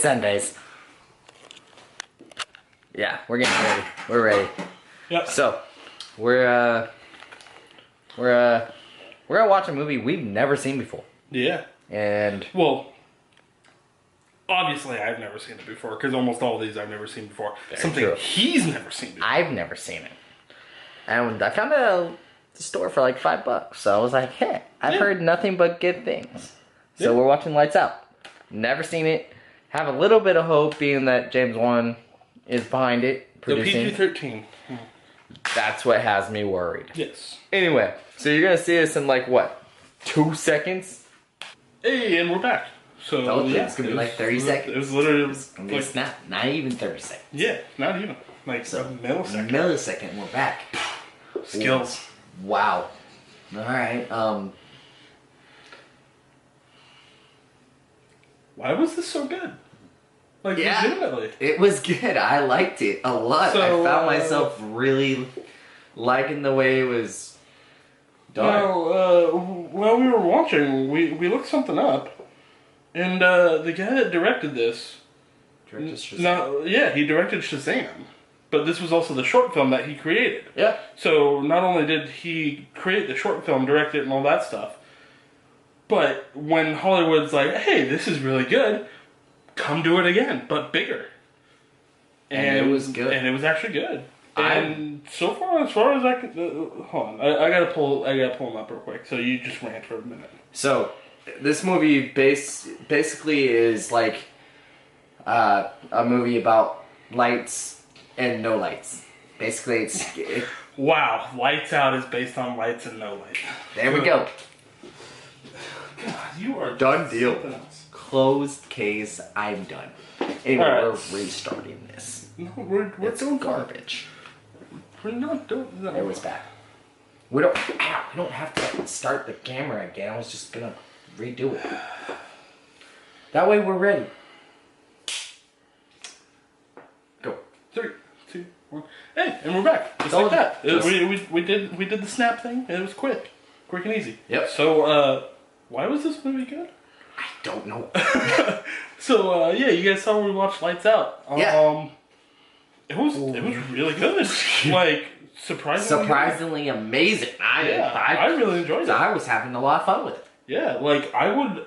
Sundays. Yeah, we're getting ready. We're ready. Yep. So, we're gonna watch a movie we've never seen before. Yeah. And well, obviously I've never seen it before because almost all of these I've never seen before. Something true. he's never seen before. I've never seen it. And I found it at the store for like $5. So I was like, hey, I've heard nothing but good things. So we're watching Lights Out. Never seen it. Have a little bit of hope being that James Wan is behind it, producing. The PG-13. That's what has me worried. Yes. Anyway, so you're going to see us in like, what, 2 seconds? Hey, and we're back. So Told you, it's going to be like 30 seconds. It was literally... It's going to be a snap. Not even 30 seconds. Yeah, not even. Like So, a millisecond. A millisecond, we're back. Skills. Wow. Alright, Why was this so good? Like, Yeah. legitimately. It was good. I liked it a lot. So, I found myself really liking the way it was done. Well, while we were watching, we looked something up, and the guy that directed this... Directed Shazam. No, yeah, he directed Shazam. But this was also the short film that he created. Yeah. So not only did he create the short film, direct it, and all that stuff, but when Hollywood's like, hey, this is really good, come do it again, but bigger. And it was good. And it was actually good. And so far as I could... hold on, I gotta pull them up real quick, so you just rant for a minute. So, this movie basically is like a movie about lights and no lights. Basically, Wow, Lights Out is based on Lights and No Light. there we go. God, you are Done deal. something else. Closed case. I'm done. Anyway, All right. we're restarting this. No, we're It's doing garbage. We're not doing that. It was bad. We don't have to start the camera again. I was just gonna redo it. That way we're ready. Go. 3, 2, 1. Hey, and we're back. Just Told like that. you. We did the snap thing. And it was quick and easy. Yep. So, why was this movie good? I don't know. So, yeah, you guys saw we watched Lights Out. Yeah. It was really good. Like Surprisingly amazing. I really enjoyed it. I was having a lot of fun with it. Yeah, like I would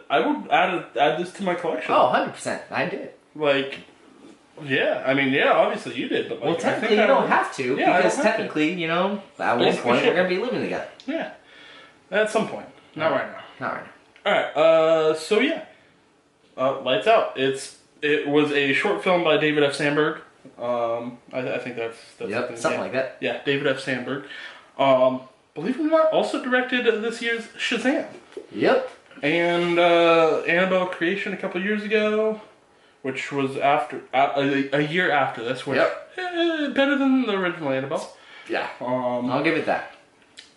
add this to my collection. Oh, 100%. I did. Like, yeah, I mean, yeah, obviously you did, but like, Well, technically you don't have to, Yeah, I because don't have to. technically, you know, at one Basically point shit. we're going to be living together. Yeah, at some point, not right now. Not right now. All right, so yeah, Lights Out. It was a short film by David F. Sandberg. I think that's Yep, something like that. Yeah, David F. Sandberg. Believe it or not, also directed this year's Shazam. Yep. And Annabelle Creation a couple years ago, which was after a year after this. Which, better than the original Annabelle. Yeah. I'll give it that.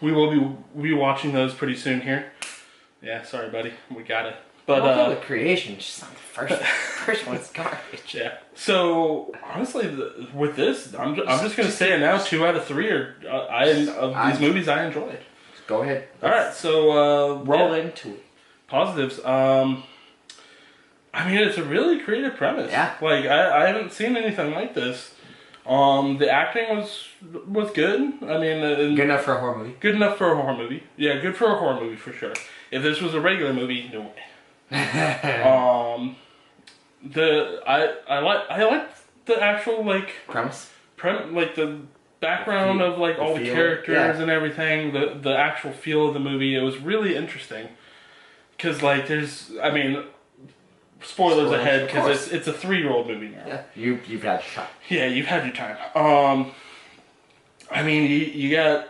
We will be watching those pretty soon here. Yeah, sorry, buddy, we got it. But I'll go with Creation, just not the first one. First one's garbage. Yeah. So honestly, with this, I'm just gonna say it now. 2 out of 3 are of these movies I enjoyed. Go ahead. All right, so roll into it. Positives. I mean, it's a really creative premise. Yeah. Like I haven't seen anything like this. The acting was good. I mean, Good enough for a horror movie. Good enough for a horror movie. Yeah, good for a horror movie for sure. If this was a regular movie, no way. I like the actual like premise, like the background of like all the characters and everything. The actual feel of the movie. It was really interesting because like I mean, spoilers ahead because it's a 3-year-old movie now. Yeah, you've had your time. Yeah, you've had your time. I mean, you got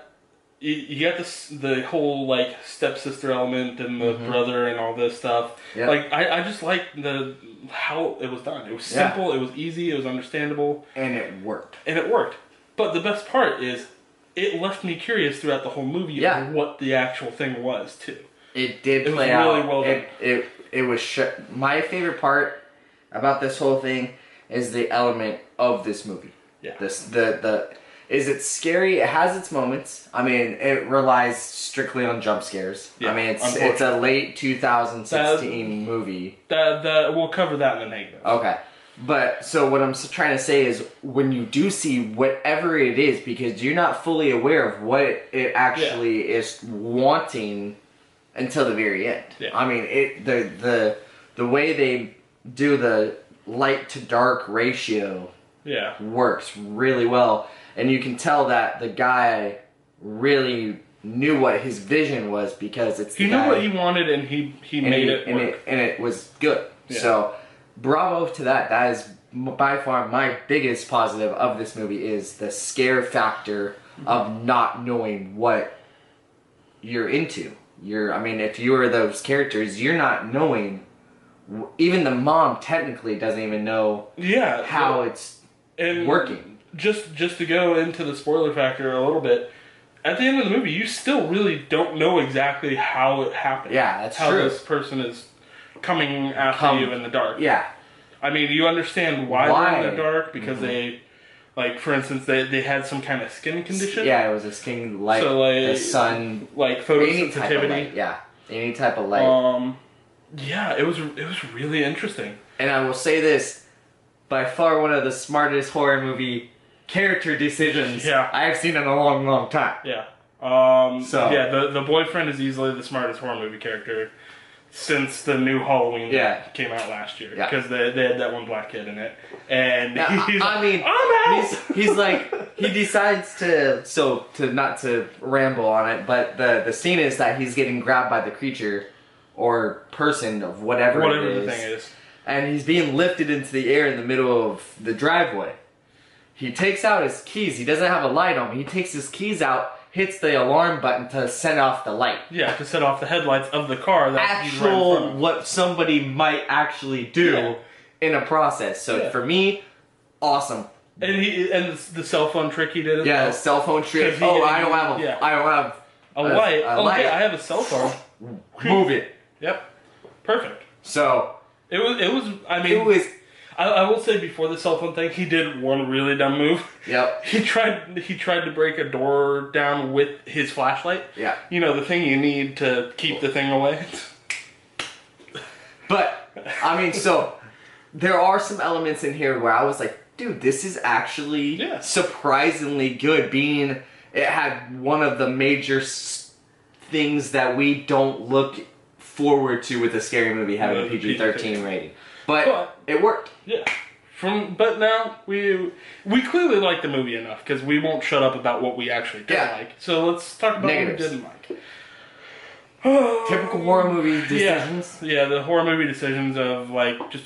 the whole like stepsister element and the brother and all this stuff. Yep. Like I just like how it was done. It was simple, it was easy, it was understandable, and it worked. But the best part is it left me curious throughout the whole movie of what the actual thing was too. It did play out. Really well done. It was my favorite part about this whole thing is the element of this movie. Yeah. Is it scary? It has its moments. I mean, it relies strictly on jump scares. Yeah, I mean, it's a late 2016 movie. We'll cover that in the negative. Okay. But so what I'm trying to say is, when you do see whatever it is, because you're not fully aware of what it actually is wanting until the very end. Yeah. I mean, the way they do the light to dark ratio works really well, and you can tell that the guy really knew what his vision was, because it's he knew what he wanted, and he made it work. And it was good. Yeah. So bravo to that. That is by far my biggest positive of this movie, is the scare factor of not knowing what you're into. I mean, if you were those characters, you're not knowing. Even the mom technically doesn't even know how it's working. Just to go into the spoiler factor a little bit, at the end of the movie, you still really don't know exactly how it happened. Yeah, that's how true. This person is coming after you in the dark. Yeah. I mean, you understand why they're in the dark, because they, like, for instance, they had some kind of skin condition. Yeah, it was a skin light, so, like, the sun, like photosensitivity. Yeah, any type of light. Yeah, it was really interesting. And I will say this, by far one of the smartest horror movie character decisions I have seen in a long, long time. Yeah. The boyfriend is easily the smartest horror movie character since the new Halloween that came out last year, because they had that one black kid in it, and he's like, I'm out. He's like, he decides to not to ramble on it, but the scene is that he's getting grabbed by the creature or person of whatever the thing is, and he's being lifted into the air in the middle of the driveway. He takes out his keys. He doesn't have a light on him. He takes his keys out, hits the alarm button to set off the light. Yeah, to set off the headlights of the car that he's right in front of. What somebody might actually do in a process. So for me, awesome. And the cell phone trick he did. The cell phone trick. I don't have a light. Light. Yeah, I have a cell phone. Move it. Yep. Perfect. So it was. I mean, I will say, before the cell phone thing, he did one really dumb move. Yep. He tried to break a door down with his flashlight. Yeah. You know, the thing you need to keep the thing away. But I mean, so there are some elements in here where I was like, dude, this is actually surprisingly good. Being it had one of the major things that we don't look forward to with a scary movie having a PG-13 rating. But it worked. Yeah. But now we clearly like the movie enough, because we won't shut up about what we actually didn't like. So let's talk about what we didn't like. Typical horror movie decisions. Yeah, the horror movie decisions of like just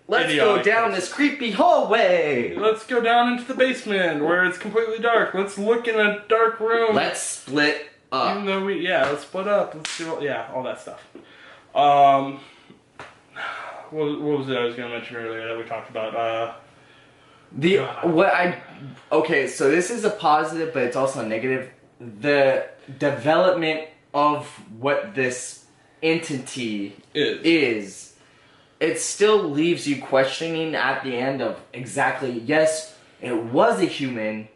let's go down this creepy hallway. Let's go down into the basement where it's completely dark. Let's look in a dark room. Let's split up. Even though let's split up. Let's do all that stuff. What was it I was going to mention earlier that we talked about? Okay, so this is a positive, but it's also a negative. The development of what this entity is, it still leaves you questioning at the end of exactly, yes, it was a human,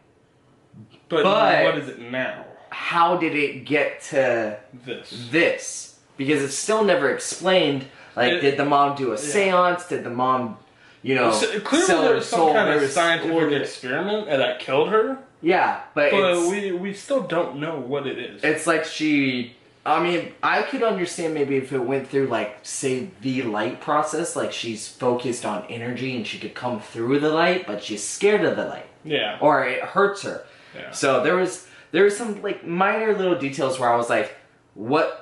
but what is it now? How did it get to this? Because it's still never explained. Like, did the mom do a seance? Did the mom, clearly there was some kind of scientific experiment that killed her? Yeah, but we still don't know what it is. It's like I could understand maybe if it went through, like, say, the light process, like she's focused on energy and she could come through the light, but she's scared of the light. Yeah. Or it hurts her. Yeah. So there was some, like, minor little details where I was like,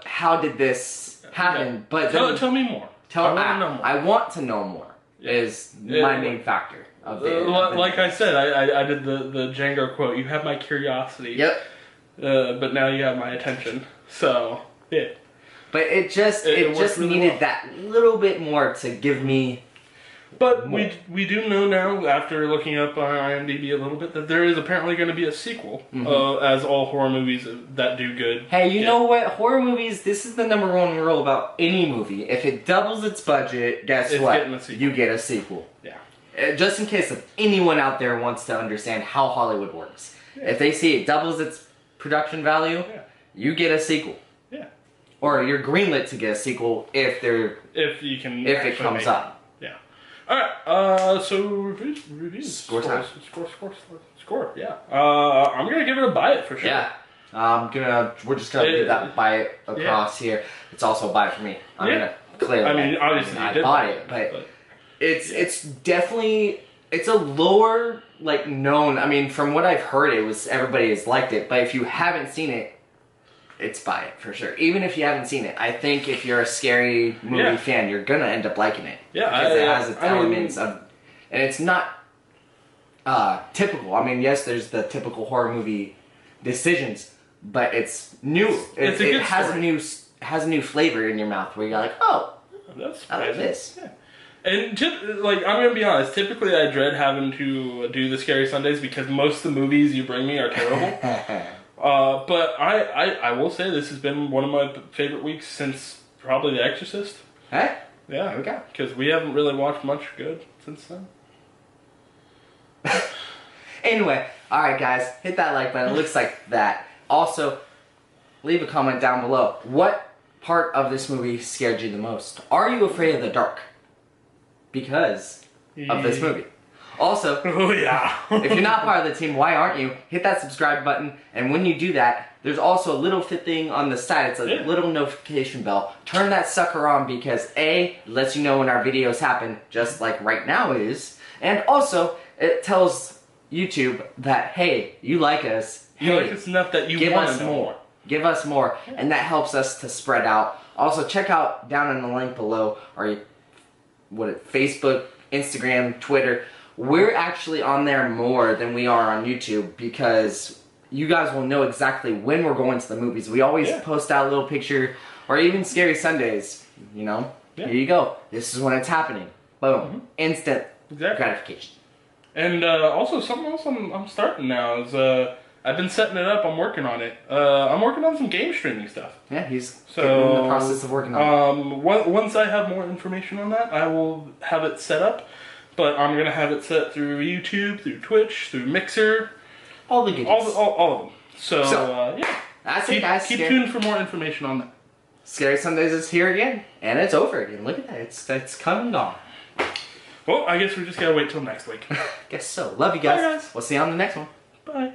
how did this happen? Yeah. But tell me more. I want to know more. Is my main factor of like I said, I did the Django quote. You have my curiosity. Yep. But now you have my attention. So But it just really needed that little bit more to give me. But we do know now, after looking up on IMDb a little bit, that there is apparently going to be a sequel, as all horror movies that do good. Hey, you know what? Horror movies, this is the number one rule about any movie. If it doubles its budget, guess what? You get a sequel. Yeah. Just in case if anyone out there wants to understand how Hollywood works. Yeah. If they see it doubles its production value, you get a sequel. Yeah. Or you're greenlit to get a sequel if it comes up. Alright, so reviews. Score time. Score, yeah. I'm gonna give it a buy it for sure. Yeah. We're just gonna do that buy it across here. It's also a buy it for me. I'm gonna clearly. I mean, obviously, I bought it, but it's definitely it's a lower like known. I mean, from what I've heard, everybody has liked it. But if you haven't seen it, it's buy it for sure. Even if you haven't seen it, I think if you're a scary movie fan, you're gonna end up liking it. Yeah, because it has its elements of, and it's not typical. I mean, yes, there's the typical horror movie decisions, but it's new. It has a new flavor in your mouth where you're like, oh, that's I like this. Yeah. And I'm gonna be honest. Typically, I dread having to do the Scary Sundays because most of the movies you bring me are terrible. But I will say this has been one of my favorite weeks since probably The Exorcist. Hey? Yeah. There we go. Because we haven't really watched much good since then. Anyway, alright guys, hit that like button. It looks like that. Also, leave a comment down below. What part of this movie scared you the most? Are you afraid of the dark? Because of this movie. Also, if you're not part of the team, why aren't you? Hit that subscribe button, and when you do that, there's also a little thing on the side. It's a little notification bell. Turn that sucker on because A, it lets you know when our videos happen, just like right now is, and also it tells YouTube that, hey, you like us. You like us enough that you give want us more. Give us more, and that helps us to spread out. Also, check out down in the link below our Facebook, Instagram, Twitter. We're actually on there more than we are on YouTube because you guys will know exactly when we're going to the movies. We always post out a little picture, or even Scary Sundays, you know? Here you go. This is when it's happening. Boom. Instant gratification. And also, something else I'm starting now is I've been setting it up. I'm working on it. I'm working on some game streaming stuff. Yeah, he's in the process of working on it. Once I have more information on that, I will have it set up. But I'm going to have it set through YouTube, through Twitch, through Mixer. All the goodies. All of them. So yeah. That's it, guys. Keep tuned for more information on that. Scary Sundays is here again. And it's over again. Look at that. It's come and gone. Well, I guess we just got to wait till next week. Guess so. Love you guys. Bye, guys. We'll see you on the next one. Bye.